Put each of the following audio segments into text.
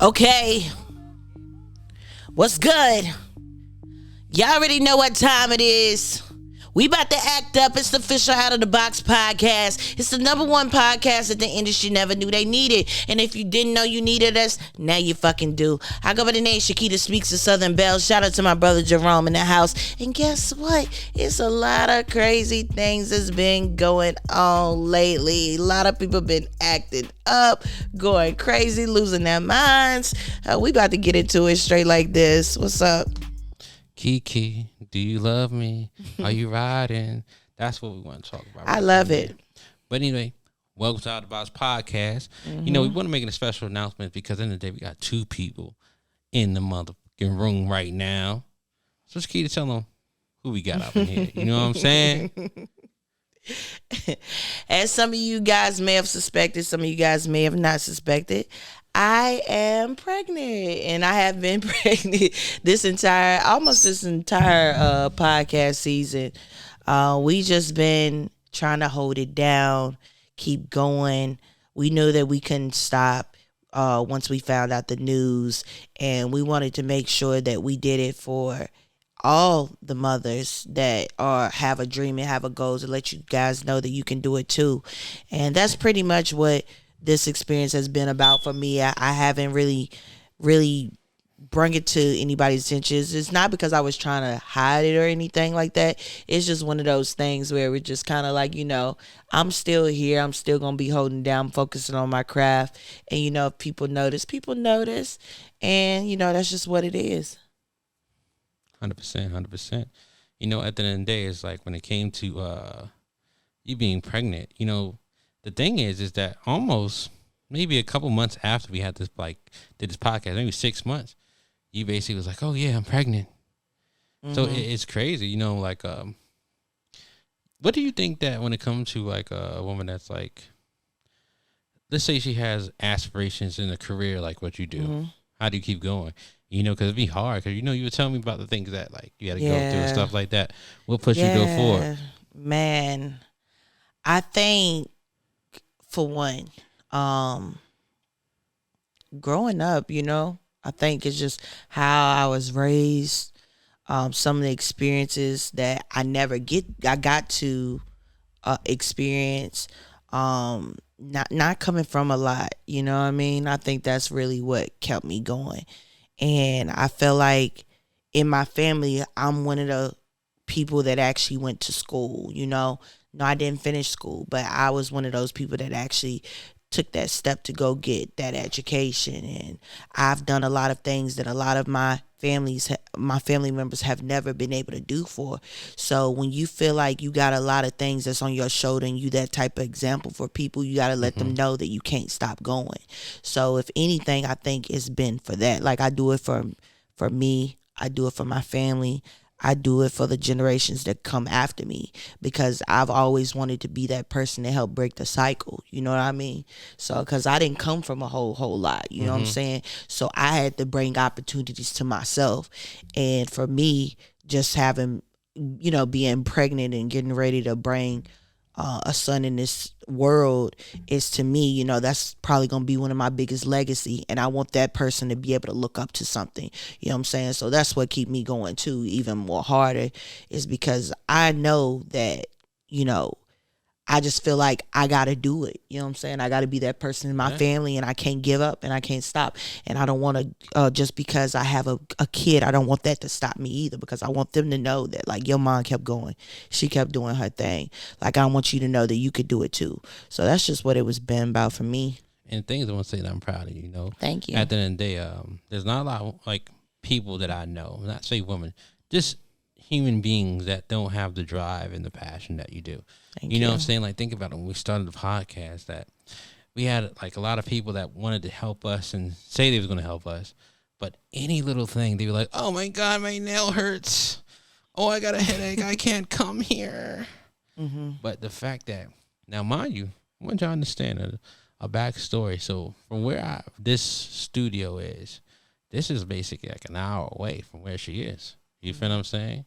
Okay, what's good? Y'all already know what time it is. We about to act up. It's the official Out of the Box podcast. It's the number one podcast that the industry never knew they needed. And if you didn't know you needed us, now you fucking do. I go by the name Shakita Speaks of Southern Belle. Shout out to my brother Jerome in the house. And guess what? It's a lot of crazy things that's been going on lately. A lot of people been acting up, going crazy, losing their minds. We about to get into it straight like this. What's up? Keke, do you love me? Are you riding? That's what we want to talk about. I love it. But anyway, welcome to Out of the Box podcast. You know, we want to make a special announcement because in the day we got two people in the motherfucking room right now. So Shakita, tell them who we got up in here. You know what I'm saying? As some of you guys may have suspected, some of you guys may have not suspected, I am pregnant, and I have been pregnant this entire podcast season. We just been trying to hold it down, keep going. We knew that we couldn't stop once we found out the news, and we wanted to make sure that we did it for all the mothers that have a dream and have a goal, to let you guys know that you can do it too. And that's pretty much what this experience has been about for me. I haven't really bring it to anybody's attention. It's not because I was trying to hide it or anything like that. It's just one of those things where we're just kind of like, I'm still here. I'm still going to be holding down, focusing on my craft. And, if people notice. And, that's just what it is. 100%. At the end of the day, it's like when it came to you being pregnant, the thing is that almost maybe a couple months after we had did this podcast, maybe 6 months, you basically was like, oh yeah, I'm pregnant. Mm-hmm. So it's crazy, what do you think that when it comes to like a woman that's like, let's say she has aspirations in a career like what you do, mm-hmm. How do you keep going? Because it'd be hard. Because, you were telling me about the things that, like, you had to go through and stuff like that. What pushed you to go forward? Man, I think, for one, growing up, I think it's just how I was raised, some of the experiences that I got to experience, not coming from a lot, you know what I mean? I think that's really what kept me going. And I feel like in my family, I'm one of the people that actually went to school, No, I didn't finish school, but I was one of those people that actually took that step to go get that education. And I've done a lot of things that a lot of my family members have never been able to do for. So when you feel like you got a lot of things that's on your shoulder and you that type of example for people, you got to let them know that you can't stop going. So if anything, I think it's been for that. Like, I do it for me. I do it for my family. I do it for the generations that come after me, because I've always wanted to be that person to help break the cycle. You know what I mean? So, because I didn't come from a whole lot, you know what I'm saying? So I had to bring opportunities to myself. And for me, just having, being pregnant and getting ready to bring a son in this world is, to me, that's probably going to be one of my biggest legacy. And I want that person to be able to look up to something, you know what I'm saying? So that's what keep me going too, even more harder, is because I know that, I just feel like I got to do it. You know what I'm saying? I got to be that person in my family, and I can't give up and I can't stop. And I don't want to, just because I have a kid, I don't want that to stop me either, because I want them to know that, like, your mom kept going. She kept doing her thing. Like, I want you to know that you could do it too. So that's just what it was been about for me. And things I want to say that I'm proud of you, Thank you. At the end of the day, there's not a lot of, like, people that I know, not say women, just human beings that don't have the drive and the passion that you do. You know what I'm saying? Like, think about it. When we started the podcast, that we had like a lot of people that wanted to help us and say they was going to help us, but any little thing, they were like, oh my God, my nail hurts. Oh, I got a headache. I can't come here. Mm-hmm. But the fact that, now mind you, I want you to understand a backstory. So from where this studio is, this is basically like an hour away from where she is. You feel what I'm saying?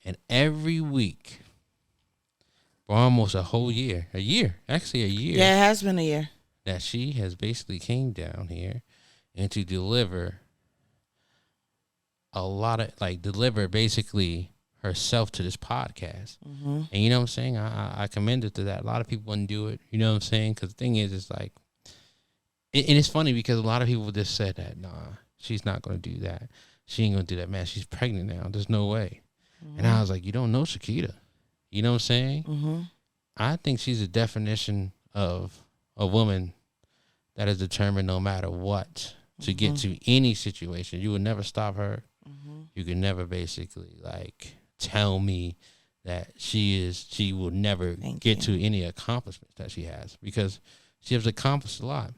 And every week, for almost a whole year, actually a year. Yeah, it has been a year. That she has basically came down here and to deliver a lot of deliver basically herself to this podcast. Mm-hmm. And you know what I'm saying? I commend her to that. A lot of people wouldn't do it. You know what I'm saying? Because the thing is, it's like, and it's funny because a lot of people just said that, nah, she's not going to do that. She ain't going to do that. Man, she's pregnant now. There's no way. Mm-hmm. And I was like, you don't know Shakita. You know what I'm saying? Mm-hmm. I think she's a definition of a woman that is determined no matter what to get to any situation. You would never stop her. Mm-hmm. You can never basically tell me that she will never get to any accomplishments that she has, because she has accomplished a lot.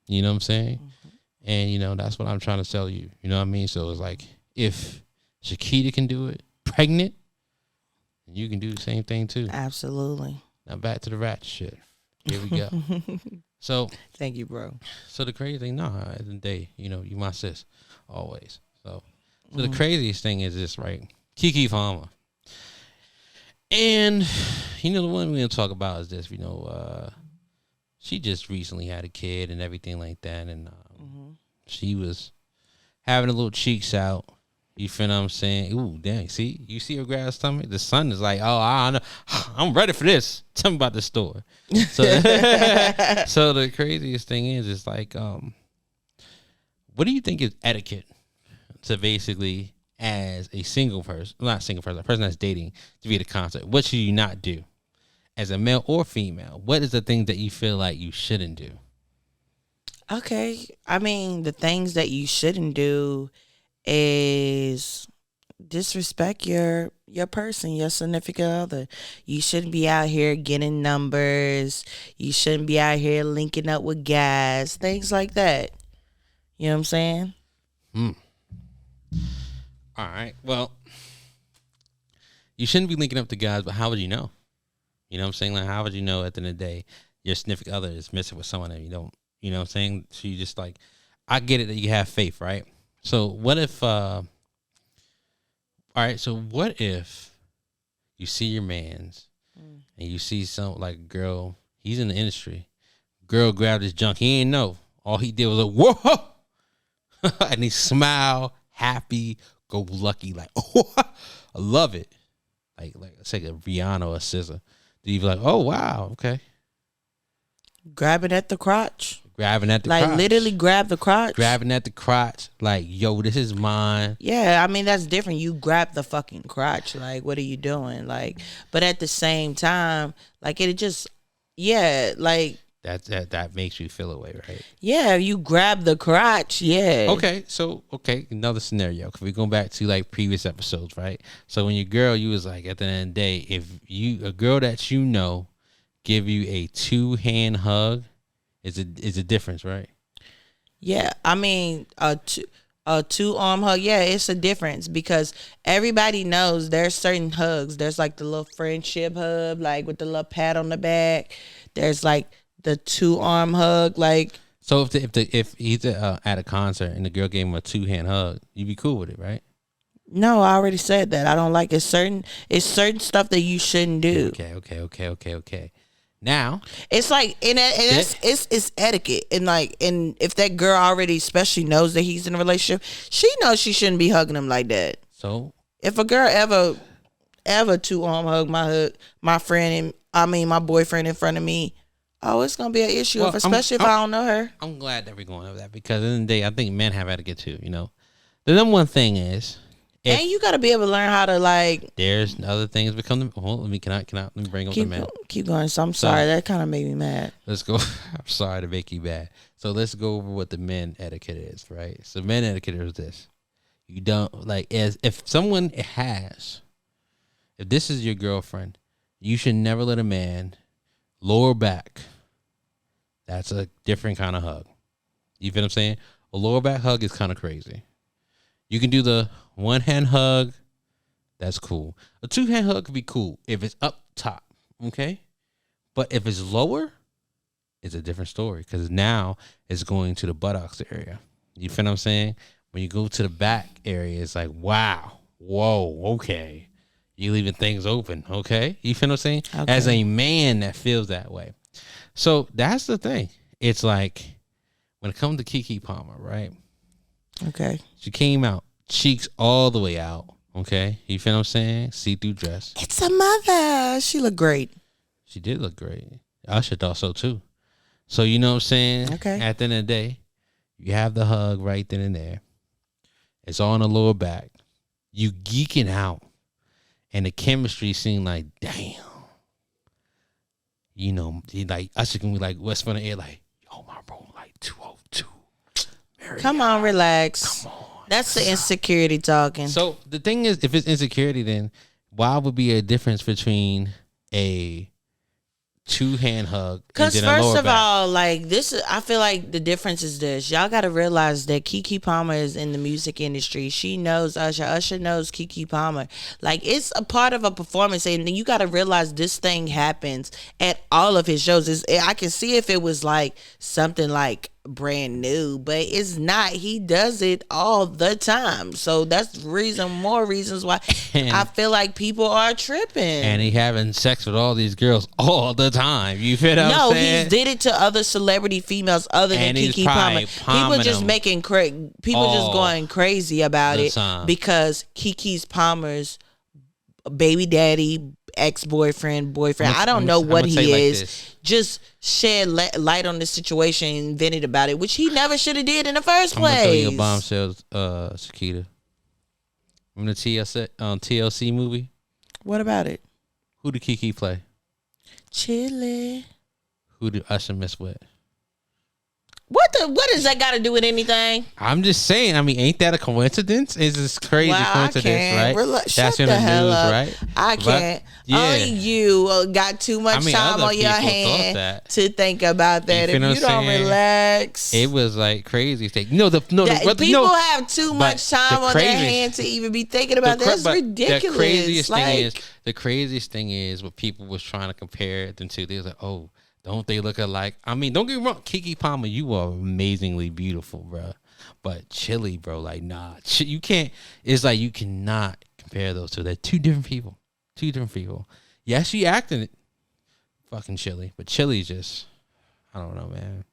You know what I'm saying? Mm-hmm. And that's what I'm trying to tell you. You know what I mean? So it's like, if Shakita can do it, pregnant, you can do the same thing too. Absolutely. Now back to the rat shit. Here we go. So thank you, bro. So the crazy thing, at the end of the day, you my sis, always. So the craziest thing is this, right? Keke Palmer. And the one we're gonna talk about is this. She just recently had a kid and everything like that, and she was having a little cheeks out. You feel what I'm saying? Ooh, dang! You see her grab her stomach. The son is like, "Oh, I know. I'm ready for this. Tell me about the story." So, so the craziest thing is like, what do you think is etiquette to basically, as a a person that's dating, to be at a concert? What should you not do? As a male or female, what is the thing that you feel like you shouldn't do? Okay. I mean, the things that you shouldn't do is disrespect your person, your significant other. You shouldn't be out here getting numbers. You shouldn't be out here linking up with guys, things like that. You know what I'm saying? All right. Well, you shouldn't be linking up to guys, but how would you know? You know what I'm saying? Like, how would you know at the end of the day your significant other is messing with someone that you don't, you know what I'm saying? So you just I get it that you have faith, right? So what if, all right, so what if you see your mans and you see some, a girl, he's in the industry, girl grabbed his junk, he ain't know. All he did was whoa, and he smiled, happy, go lucky, oh, I love it. It's like a Rihanna or a SZA. You be like, oh, wow, okay. Grabbing at the crotch. Crotch. Literally grab the crotch. Grabbing at the crotch. Yo, this is mine. Yeah, I mean, that's different. You grab the fucking crotch. What are you doing? But at the same time, it just, yeah, That makes you feel away, right? Yeah, you grab the crotch, yeah. Okay, another scenario. Cause we go back to previous episodes, right? So when your girl, you was at the end of the day, if a girl that give you a 2-hand hug, is a difference, right? Yeah, I mean a 2-arm hug, yeah, it's a difference, because everybody knows there's certain hugs. There's the little friendship hug, with the little pat on the back. There's the 2-arm hug, So if he's at a concert and the girl gave him a 2-hand hug, you'd be cool with it, right? No, I already said that. I don't like it. It's certain stuff that you shouldn't do. Okay. Now it's it's etiquette, and if that girl already especially knows that he's in a relationship, she knows she shouldn't be hugging him like that. So if a girl ever 2-arm hug my friend, and my boyfriend in front of me, oh, it's gonna be an issue, especially if I don't know her. I'm glad that we're going over that, because at the end of the day, I think men have etiquette too. The number one thing is, and you got to be able to learn how to There's other things become. Let me bring up the man. Keep going. So I'm sorry, that kind of made me mad. Let's go. I'm sorry to make you mad. So let's go over what the men etiquette is, right? So men etiquette is this: you don't if someone if this is your girlfriend, you should never let a man lower back. That's a different kind of hug. You feel what I'm saying? A lower back hug is kind of crazy. You can do the 1-hand hug. That's cool. A 2-hand hug could be cool if it's up top. Okay. But if it's lower, it's a different story, because now it's going to the buttocks area. You feel what I'm saying? When you go to the back area, it's wow. Whoa. Okay. You leaving things open. Okay. You feel what I'm saying? Okay. As a man that feels that way. So that's the thing. It's when it comes to Keke Palmer, right? Okay. She came out, cheeks all the way out. Okay, you feel what I'm saying? See-through dress. It's a mother. She looked great. She did look great. Usher thought so too. So you know what I'm saying? Okay. At the end of the day, you have the hug right then and there. It's on the lower back. You geeking out. And the chemistry seemed like, damn. You know, he like Usher can be like what's in the air, like, yo, my bro, like 202. Come on, relax. Come on. That's the insecurity talking. So the thing is, if it's insecurity, then why would be a difference between a 2-hand hug? Because first of all, like this, I feel like the difference is this. Y'all got to realize that Keke Palmer is in the music industry. She knows Usher. Usher knows Keke Palmer. Like it's a part of a performance, and you got to realize this thing happens at all of his shows. I can see if it was like something like brand new, but it's not. He does it all the time, so that's more reasons why I feel like people are tripping. And he having sex with all these girls all the time. You feel what I'm saying? He did it to other celebrity females other than Keke Palmer. People just just going crazy about it because Keke Palmer's baby daddy, ex-boyfriend, boyfriend, I don't know what he is, like just shed light on the situation and vented about it, which he never should have did in the first place. I'm gonna tell you a bombshell, Shakita. Remember the TLC movie? What about it? Who did Keke play? Chili. Who did Usher mess with? What does that got to do with anything? I'm just saying. I mean, ain't that a coincidence? It's this crazy coincidence, right? That's in the news, right? I can't. Yeah. Only you got too much time on your hand to think about that. If you don't relax, it was like crazy. People have too much time on their hand to even be thinking about that. That's ridiculous. The craziest thing is what people was trying to compare them to. They was like, oh, don't they look alike? I mean, don't get me wrong. Keke Palmer, you are amazingly beautiful, bro. But Chili, bro, like, nah. You can't. It's like you cannot compare those two. They're two different people. Two different people. Yeah, she acting it. Fucking Chili. But Chili's just, I don't know, man.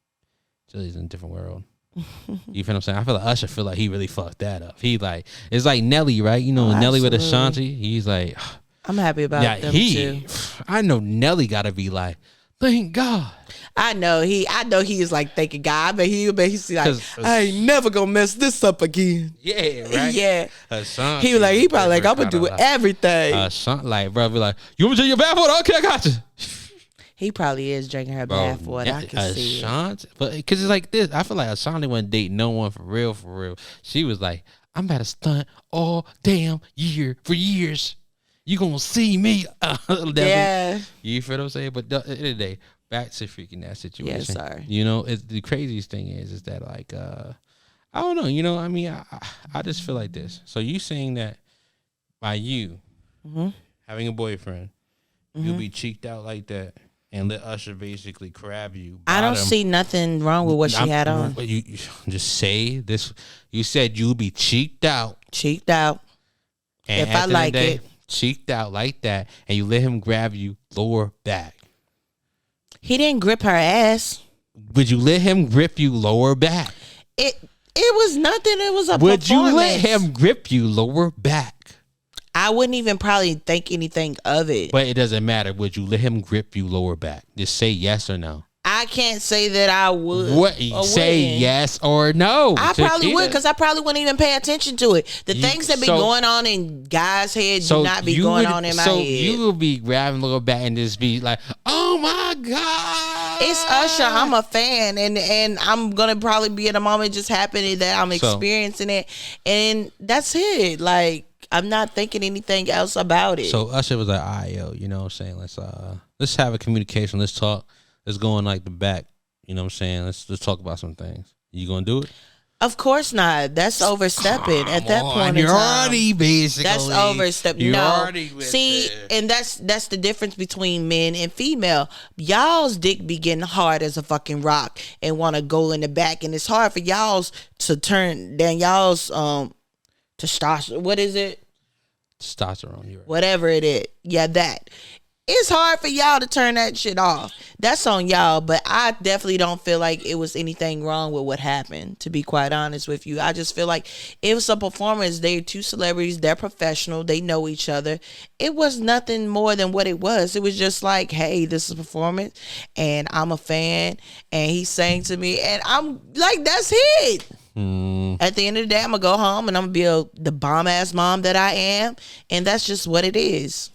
Chili's in a different world. You feel what I'm saying? I feel like Usher feel like he really fucked that up. He like, it's like Nelly, right? You know, Nelly with Ashanti. He's like, I'm happy about them too. I know Nelly got to be like, thank God. I know he is like thanking God, but he's like, I ain't never gonna mess this up again. Yeah, right. Yeah. He probably like, I'm gonna do everything. Like, bro, be like, you want me to take your bath water? Okay, I got you. He probably is drinking her bath water. I can see it. But because it's like this, I feel like Ashanti wouldn't date no one for real, for real. She was like, I'm about to stunt all damn year for years. You gonna see me? Yeah. You feel what I'm saying? But at the end of the day, back to freaking that situation. Yeah, sorry. You know, the craziest thing is that like I don't know. You know, I mean, I just feel like this. So you saying that by you having a boyfriend, you'll be cheeked out like that and let Usher basically crab you. I don't see nothing wrong with what she had on. But you just say this. You said you'll be cheeked out. Cheeked out. And if I like it. Cheeked out like that, and you let him grab you lower back. He didn't grip her ass. Would you let him grip you lower back? It was nothing. It was a Would performance. You let him grip you lower back? I wouldn't even probably think anything of it. But it doesn't matter. Would you let him grip you lower back? Just say yes or no. I can't say that I would. What? Say yes or no. I probably would, because I probably wouldn't even pay attention to it. The things that be going on in guys' heads do not be going on in my head. So you will be grabbing a little back and just be like, oh my God. It's Usher. I'm a fan, and I'm going to probably be in a moment just happening that I'm experiencing it. And that's it. Like, I'm not thinking anything else about it. So Usher was like, all right, yo, you know what I'm saying? Let's have a communication. Let's talk. Let's go in like the back. You know what I'm saying? Let's talk about some things. You gonna do it? Of course not. That's overstepping at that point in time. You're already basically. That's overstepping. You're no. Already See, and that's the difference between men and female. Y'all's dick be getting hard as a fucking rock and want to go in the back, and it's hard for y'all's to turn down y'all's testosterone. What is it? Testosterone. Whatever it is. Yeah, that. it's hard for y'all to turn that shit off. That's on y'all, but I definitely don't feel like it was anything wrong with what happened, to be quite honest with you. I just feel like it was a performance. They're two celebrities, they're professional, they know each other. It was nothing more than what it was. It was just like, hey, this is a performance and I'm a fan and he sang to me and I'm like, that's it. At the end of the day, I'm gonna go home and I'm gonna be the bomb ass mom that I am, and that's just what it is.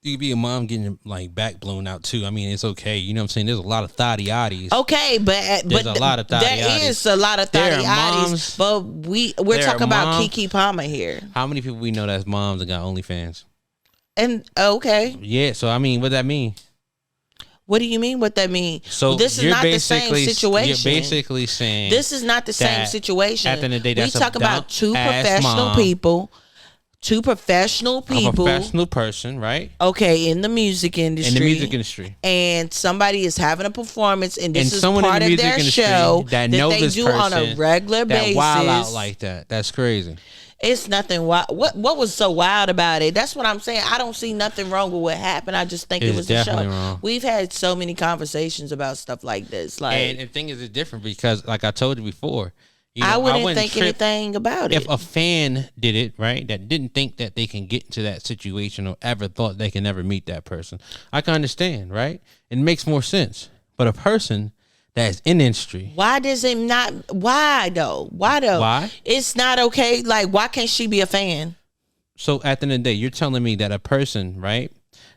You could be a mom getting your like back blown out too. I mean, it's okay. You know what I'm saying? There's a lot of thotty-oddies. Okay, but there's a lot of thotty-oddies. There is a lot of thotty-oddies, but we're talking about Keke Palmer here. How many people we know that's moms that got OnlyFans? And okay, yeah. So I mean, what that mean? What do you mean? What that mean? So this is not the same situation. You're basically saying this is not the same situation. At the end of the day, that's we talk about two professional people. Two professional people. A professional person, right? Okay, in the music industry. And somebody is having a performance, and this is part of their show that they do on a regular basis. That wild out like that. That's crazy. It's nothing wild. What was so wild about it? That's what I'm saying. I don't see nothing wrong with what happened. I just think it was a show. Wrong. We've had so many conversations about stuff like this. And the thing is, it's different because, like I told you before, I wouldn't think anything about it. If a fan did it, right, that didn't think that they can get into that situation or ever thought they can never meet that person, I can understand, right? It makes more sense. But a person that's in industry. Why does it not? Why though? Why? It's not okay. Like, why can't she be a fan? So at the end of the day, you're telling me that a person, right,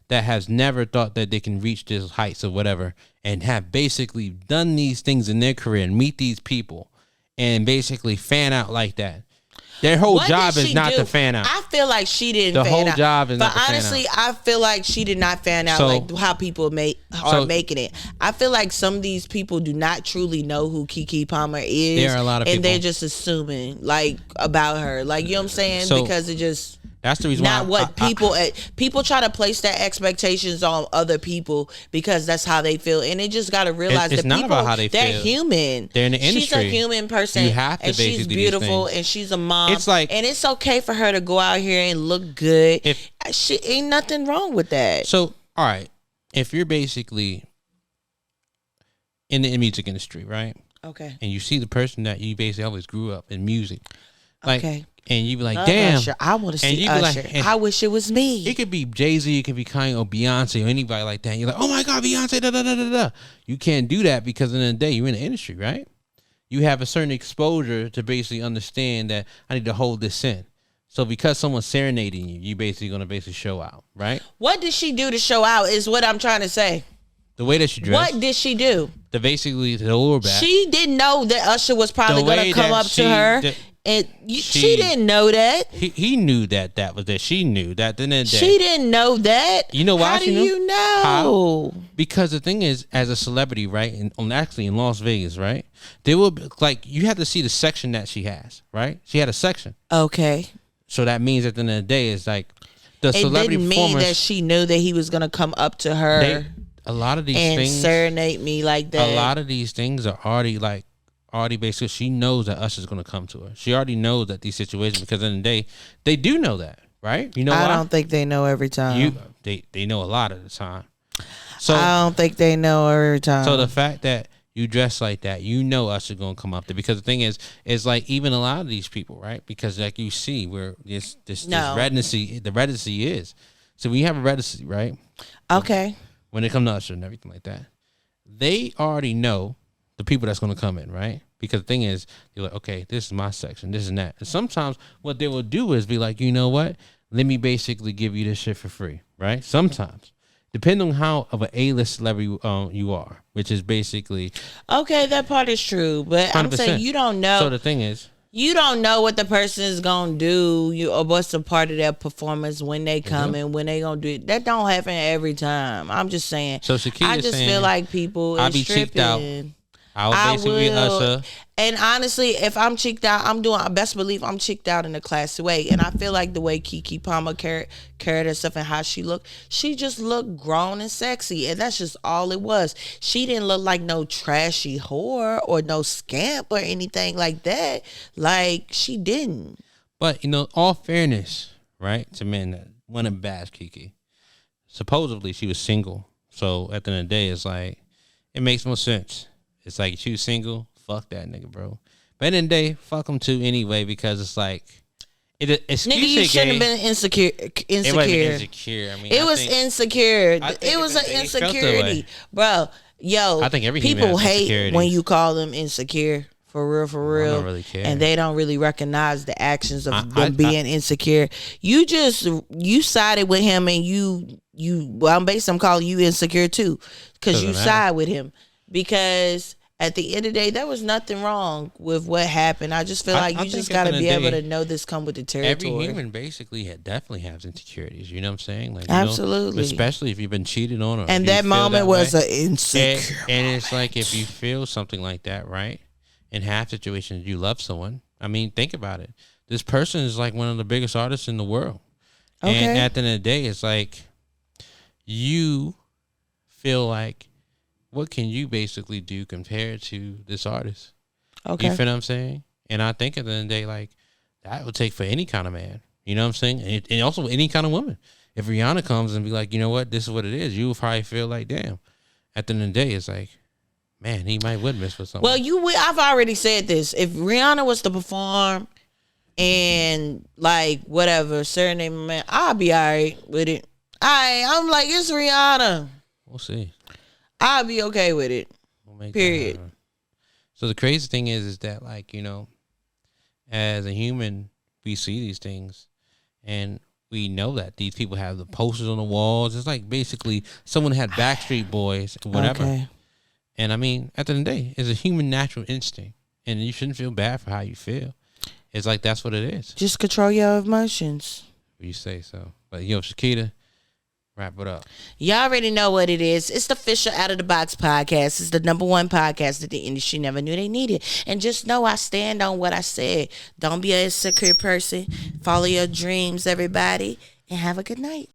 that has never thought that they can reach these heights or whatever and have basically done these things in their career and meet these people and basically fan out like that. Their whole job is not to fan out. I feel like she didn't fan out. The whole job is not to fan out. But honestly, I feel like she did not fan out like how people are making it. I feel like some of these people do not truly know who Keke Palmer is. There are a lot of people. And they're just assuming like about her. Like, you know what I'm saying? Because it just... That's the reason not what people try to place their expectations on other people because that's how they feel, and they just got to realize that not people about how they're human. They're in the industry. She's a human person. You have to and she's beautiful, and she's a mom. It's like, and it's okay for her to go out here and look good. She ain't nothing wrong with that. So, all right, if you're basically in the music industry, right? Okay. And you see the person that you basically always grew up in music, like. Okay. And you be like, damn. Usher. I want to see Usher. Like, I wish it was me. It could be Jay-Z, it could be Kanye or Beyonce or anybody like that. And you're like, oh my God, Beyonce, da da da da da. You can't do that because in the day you're in the industry, right? You have a certain exposure to basically understand that I need to hold this in. So because someone's serenading you, you basically gonna basically show out, right? What did she do to show out is what I'm trying to say. The way that she dressed. What did she do? Basically the lower back. She didn't know that Usher was probably gonna come up to her. She didn't know that. He knew that was that. She knew that. She didn't know that. You know why she knew? How do you know? How? Because the thing is, as a celebrity, right, actually in Las Vegas, right, there will be, like, you have to see the section that she has, right? She had a section. Okay. So that means at the end of the day, it's like the celebrity performers. It didn't mean that she knew that he was gonna come up to her. A lot of these and things serenade me like that. A lot of these things are already basically, she knows that Usher's going to come to her. She already knows that these situations, because in the day, they do know that, right? You know why? I don't think they know every time. They know a lot of the time. So I don't think they know every time. So the fact that you dress like that, you know Usher's going to come up there. Because the thing is like even a lot of these people, right? Because like you see where this residency, the residency is. So when you have a residency, right? Okay. When it comes to Usher and everything like that, they already know the people that's going to come in, right? Because the thing is, you're like, okay, this is my section, this and that. And sometimes what they will do is be like, you know what? Let me basically give you this shit for free, right? Sometimes. Depending on how of an A-list celebrity you are, which is basically... Okay, that part is true. But 100%. I'm saying you don't know... So the thing is... You don't know what the person is going to do or what's a part of their performance when they come and when they going to do it. That don't happen every time. I'm just saying. So Shaquille I just feel like people is tripping. Out. I would basically be Usher. And honestly, if I'm cheeked out, I'm doing, best believe I'm cheeked out in a classy way. And I feel like the way Keke Palmer carried herself and how she looked, she just looked grown and sexy. And that's just all it was. She didn't look like no trashy whore or no scamp or anything like that. Like, she didn't. But, all fairness, right, to men that want to bash Keke. supposedly she was single. So at the end of the day, it's like it makes no sense. It's like she was single, fuck that nigga, bro. But at the end of the day, fuck him too anyway, because it's like nigga, you shouldn't have been insecure. It wasn't insecure. I mean, it was insecure. It was an he felt that insecurity, way. bro. Yo, I think every people human has hate insecurities. when you call them insecure. For real, I don't really care. and they don't really recognize the actions of them being insecure. You sided with him, and well, I'm basically calling you insecure too, because you side with him. Because at the end of the day, there was nothing wrong with what happened. I just feel like you just got to be able to know this come with the territory. Every human basically definitely has insecurities. You know what I'm saying? Like, absolutely, especially if you've been cheated on. And that moment was an insecure. And it's like if you feel something like that, right? In half situations, you love someone. I mean, think about it. This person is like one of the biggest artists in the world. Okay. And at the end of the day, it's like you feel like, what can you basically do compared to this artist? Okay. You feel what I'm saying? And I think at the end of the day, like, that would take for any kind of man. You know what I'm saying? And also any kind of woman. If Rihanna comes and be like, you know what, this is what it is, you will probably feel like, damn. At the end of the day, it's like, man, he might would miss for something. Well, I've already said this. If Rihanna was to perform and like whatever, serenade my man, I'll be all right with it. I'm like, it's Rihanna. We'll see. I'll be okay with it. Period. So the crazy thing is that, like, as a human, we see these things and we know that these people have the posters on the walls. It's like basically someone had Backstreet Boys, whatever. Okay. And I mean, at the end of the day, it's a human natural instinct. And you shouldn't feel bad for how you feel. It's like, that's what it is. Just control your emotions. You say so. But, Shakita, wrap it up. Y'all already know what it is. It's the official Out of the Box podcast. It's the #1 podcast that the industry never knew they needed. And just know I stand on what I said. Don't be an insecure person. Follow your dreams, everybody. And have a good night.